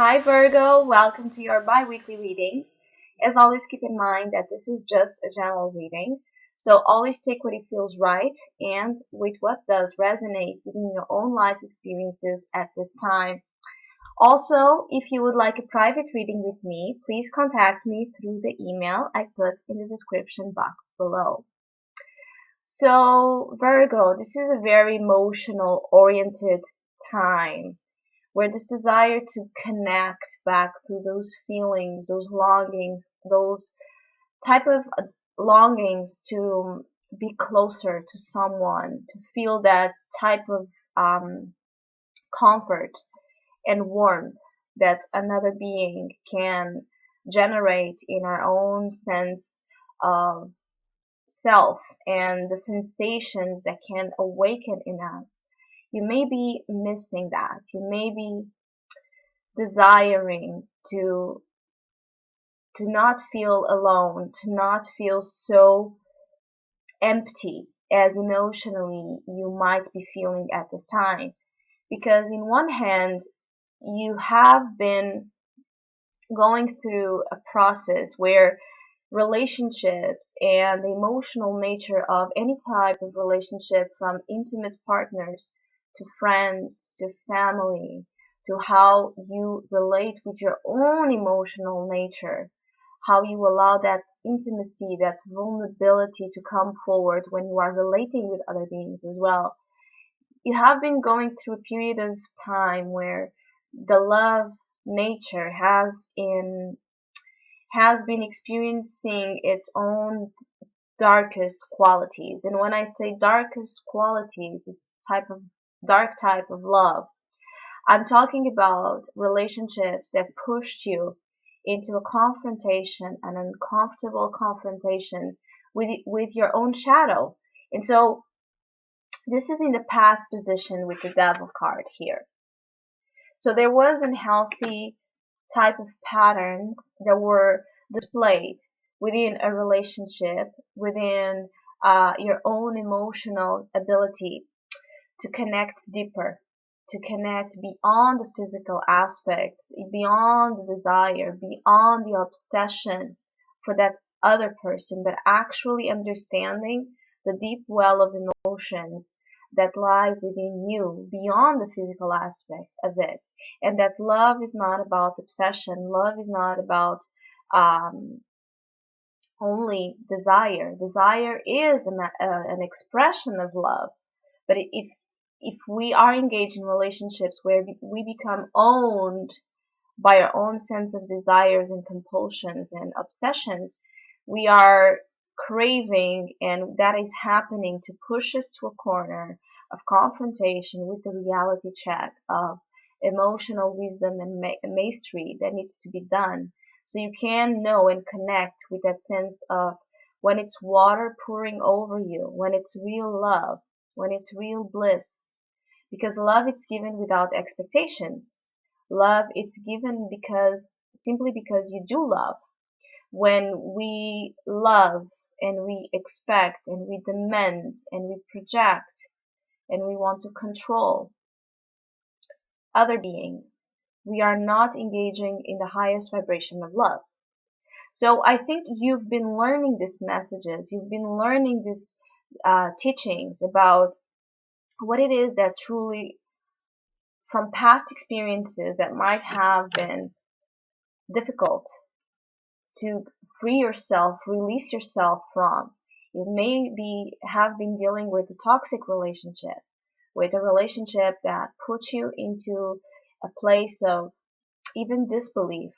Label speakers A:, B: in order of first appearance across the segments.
A: Hi Virgo, welcome to your bi-weekly readings. As always, keep in mind that this is just a general reading, so always take what it feels right and with what does resonate within your own life experiences at this time. Also, if you would like a private reading with me, please contact me through the email I put in the description box below. So, Virgo, this is a very emotional oriented time where this desire to connect back to those feelings, those longings, those type of longings to be closer to someone, to feel that type of comfort and warmth that another being can generate in our own sense of self and the sensations that can awaken in us. You may be missing that. You may be desiring to not feel alone, to not feel so empty as emotionally you might be feeling at this time. Because in one hand, you have been going through a process where relationships and the emotional nature of any type of relationship, from intimate partners to friends to family to how you relate with your own emotional nature, how you allow that intimacy, that vulnerability to come forward when you are relating with other beings as well. You have been going through a period of time where the love nature has been experiencing its own darkest qualities. And when I say darkest qualities, this dark type of love, I'm talking about relationships that pushed you into a confrontation, an uncomfortable confrontation with your own shadow. And so this is in the past position with the devil card here. So there was unhealthy type of patterns that were displayed within a relationship, within your own emotional ability to connect deeper, to connect beyond the physical aspect, beyond the desire, beyond the obsession for that other person, but actually understanding the deep well of emotions that lie within you beyond the physical aspect of it. And that love is not about obsession, love is not about um, only desire. Desire is an expression of love, but if we are engaged in relationships where we become owned by our own sense of desires and compulsions and obsessions, we are craving, and that is happening to push us to a corner of confrontation with the reality check of emotional wisdom and mastery that needs to be done. So you can know and connect with that sense of when it's water pouring over you, when it's real love, when it's real bliss. Because love it's given without expectations. Love it's given simply because you do love. When we love and we expect and we demand and we project and we want to control other beings, we are not engaging in the highest vibration of love. So I think you've been learning these messages, you've been learning these teachings about what it is that truly, from past experiences that might have been difficult to free yourself, release yourself from. You may have been dealing with a toxic relationship, with a relationship that puts you into a place of even disbelief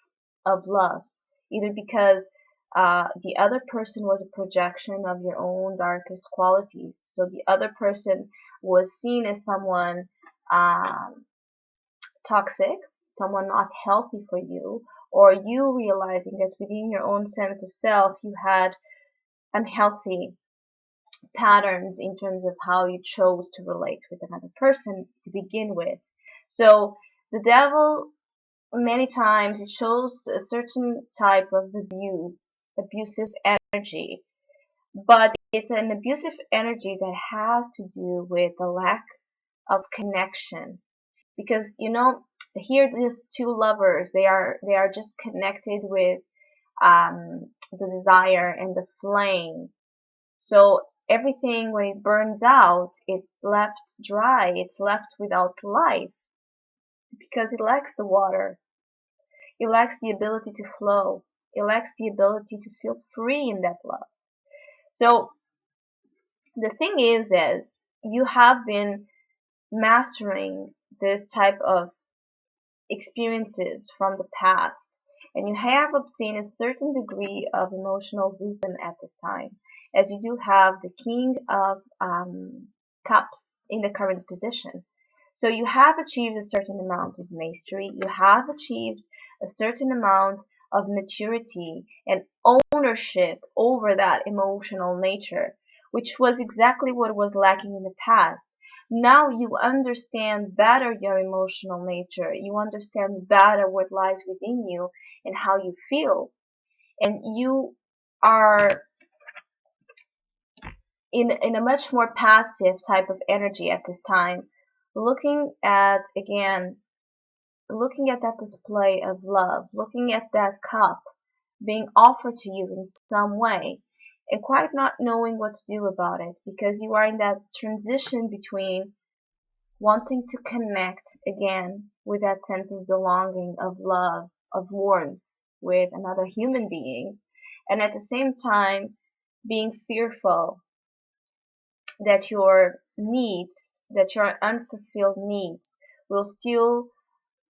A: of love, either because the other person was a projection of your own darkest qualities. So the other person was seen as someone toxic, someone not healthy for you, or you realizing that within your own sense of self you had unhealthy patterns in terms of how you chose to relate with another person to begin with. So the devil, many times it shows a certain type of abusive energy, but it's an abusive energy that has to do with the lack of connection. Because Here, these two lovers, they are just connected with the desire and the flame. So everything, when it burns out, it's left dry, it's left without life because it lacks the water. It lacks the ability to flow. It lacks the ability to feel free in that love. So the thing is you have been mastering this type of experiences from the past, and you have obtained a certain degree of emotional wisdom at this time, as you do have the King of Cups in the current position. So you have achieved a certain amount of mastery, you have achieved a certain amount of maturity and ownership over that emotional nature, which was exactly what was lacking in the past. Now you understand better your emotional nature. You understand better what lies within you and how you feel. And you are in a much more passive type of energy at this time, looking at, again, looking at that display of love, looking at that cup being offered to you in some way, and quite not knowing what to do about it because you are in that transition between wanting to connect again with that sense of belonging, of love, of warmth with another human beings, and at the same time being fearful that your unfulfilled needs will still,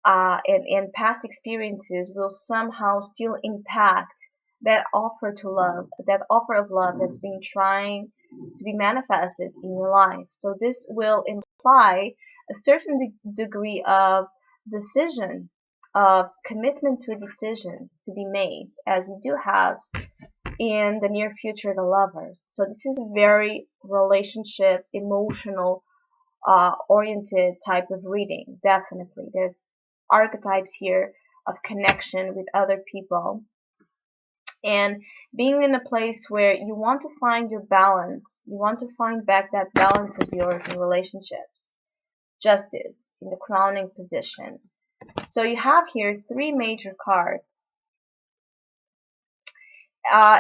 A: and past experiences will somehow still impact that offer of love that's been trying to be manifested in your life. So this will imply a certain degree of decision, of commitment to a decision to be made, as you do have in the near future the lovers. So this is a very relationship, emotional, oriented type of reading. Definitely, there's archetypes here of connection with other people and being in a place where you want to find your balance. You want to find back that balance of yours in relationships. Justice in the crowning position. So you have here three major cards.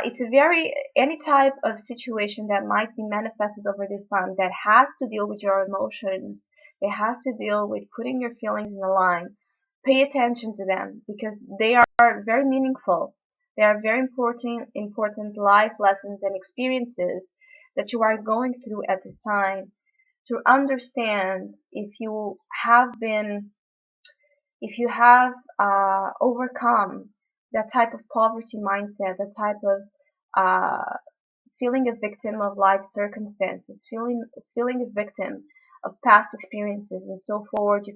A: It's a very, any type of situation that might be manifested over this time that has to deal with your emotions, that has to deal with putting your feelings in a line. Pay attention to them because they are very meaningful. They are very important life lessons and experiences that you are going through at this time to understand if you have overcome that type of poverty mindset, that type of uh, feeling a victim of life circumstances, feeling a victim of past experiences, and so forward. You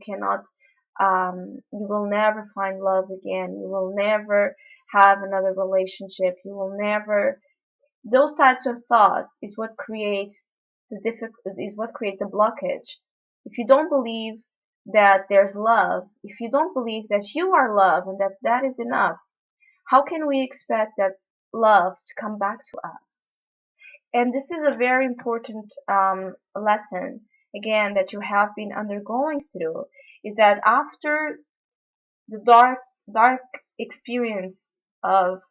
A: will never find love again. You will never have another relationship. You will never. Those types of thoughts is what create the blockage. If you don't believe that there's love, if you don't believe that you are love and that that is enough, how can we expect that love to come back to us? And this is a very important lesson, again, that you have been undergoing through, is that after the dark experience of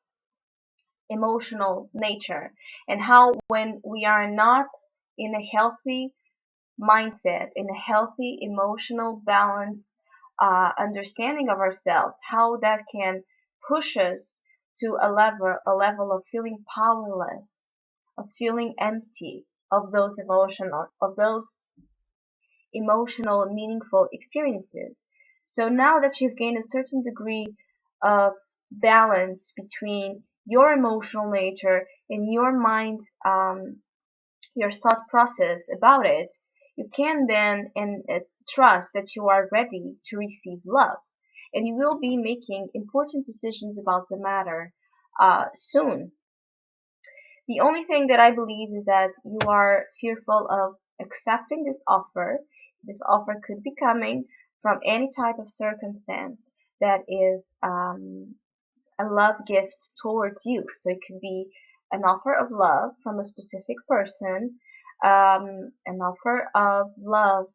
A: emotional nature, and how when we are not in a healthy mindset, in a healthy emotional balance, understanding of ourselves, how that can push us to a level of feeling powerless, of feeling empty of those emotional meaningful experiences. So now that you've gained a certain degree of balance between your emotional nature and your mind, your thought process about it, you can then and trust that you are ready to receive love. And you will be making important decisions about the matter soon. The only thing that I believe is that you are fearful of accepting this offer. This offer could be coming from any type of circumstance that is a love gift towards you. So it could be an offer of love from a specific person, an offer of love,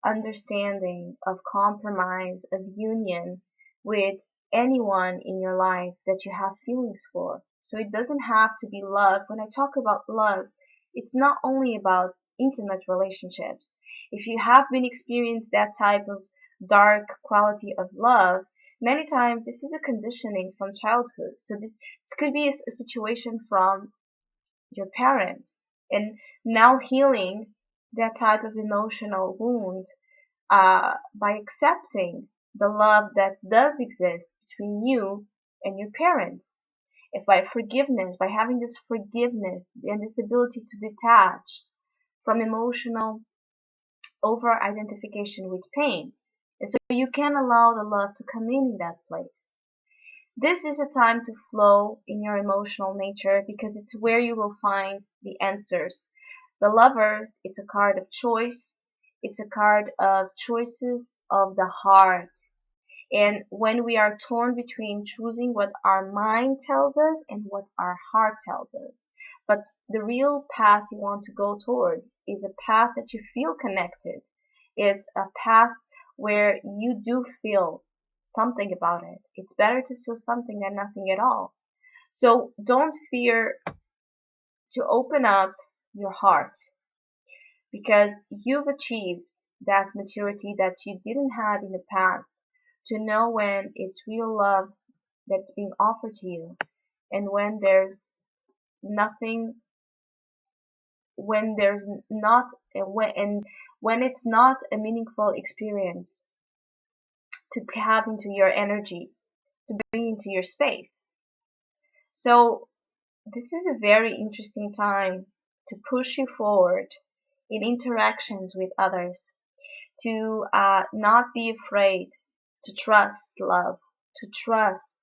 A: understanding, of compromise, of union with anyone in your life that you have feelings for. So it doesn't have to be love. When I talk about love, it's not only about intimate relationships. If you have been experienced that type of dark quality of love, many times this is a conditioning from childhood. So this could be a situation from your parents, and now healing that type of emotional wound by accepting the love that does exist between you and your parents. If by forgiveness, by having this forgiveness and this ability to detach from emotional over identification with pain. And so you can allow the love to come in that place. This is a time to flow in your emotional nature because it's where you will find the answers. The lovers, it's a card of choice. It's a card of choices of the heart. And when we are torn between choosing what our mind tells us and what our heart tells us. But the real path you want to go towards is a path that you feel connected. It's a path where you do feel something about it. It's better to feel something than nothing at all. So don't fear to open up your heart because you've achieved that maturity that you didn't have in the past to know when it's real love that's being offered to you and when there's nothing, when there's not when it's not a meaningful experience to have into your energy, to bring into your space. So this is a very interesting time to push you forward in interactions with others, to not be afraid, to trust love, to trust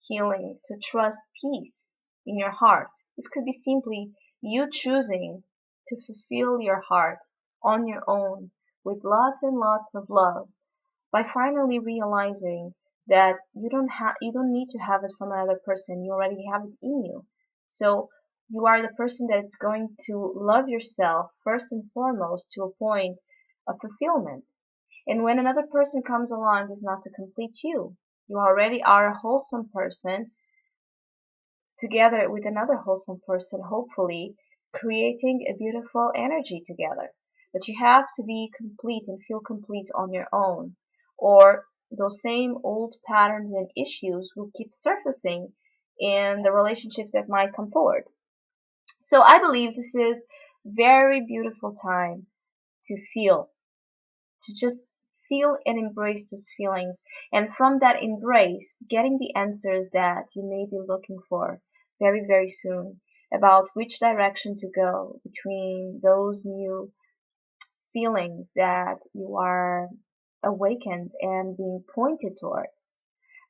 A: healing, to trust peace in your heart. This could be simply you choosing to fulfill your heart on your own with lots and lots of love by finally realizing that you don't need to have it from another person. You already have it in you. So you are the person that is going to love yourself first and foremost to a point of fulfillment. And when another person comes along, it's not to complete you. You already are a wholesome person together with another wholesome person, hopefully creating a beautiful energy together. But you have to be complete and feel complete on your own, or those same old patterns and issues will keep surfacing in the relationships that might come forward. So I believe this is very beautiful time to feel, to just feel and embrace those feelings. And from that embrace, getting the answers that you may be looking for very, very soon about which direction to go between those new feelings that you are awakened and being pointed towards.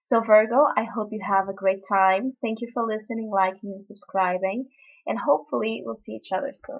A: So Virgo, I hope you have a great time. Thank you for listening, liking, and subscribing. And hopefully we'll see each other soon.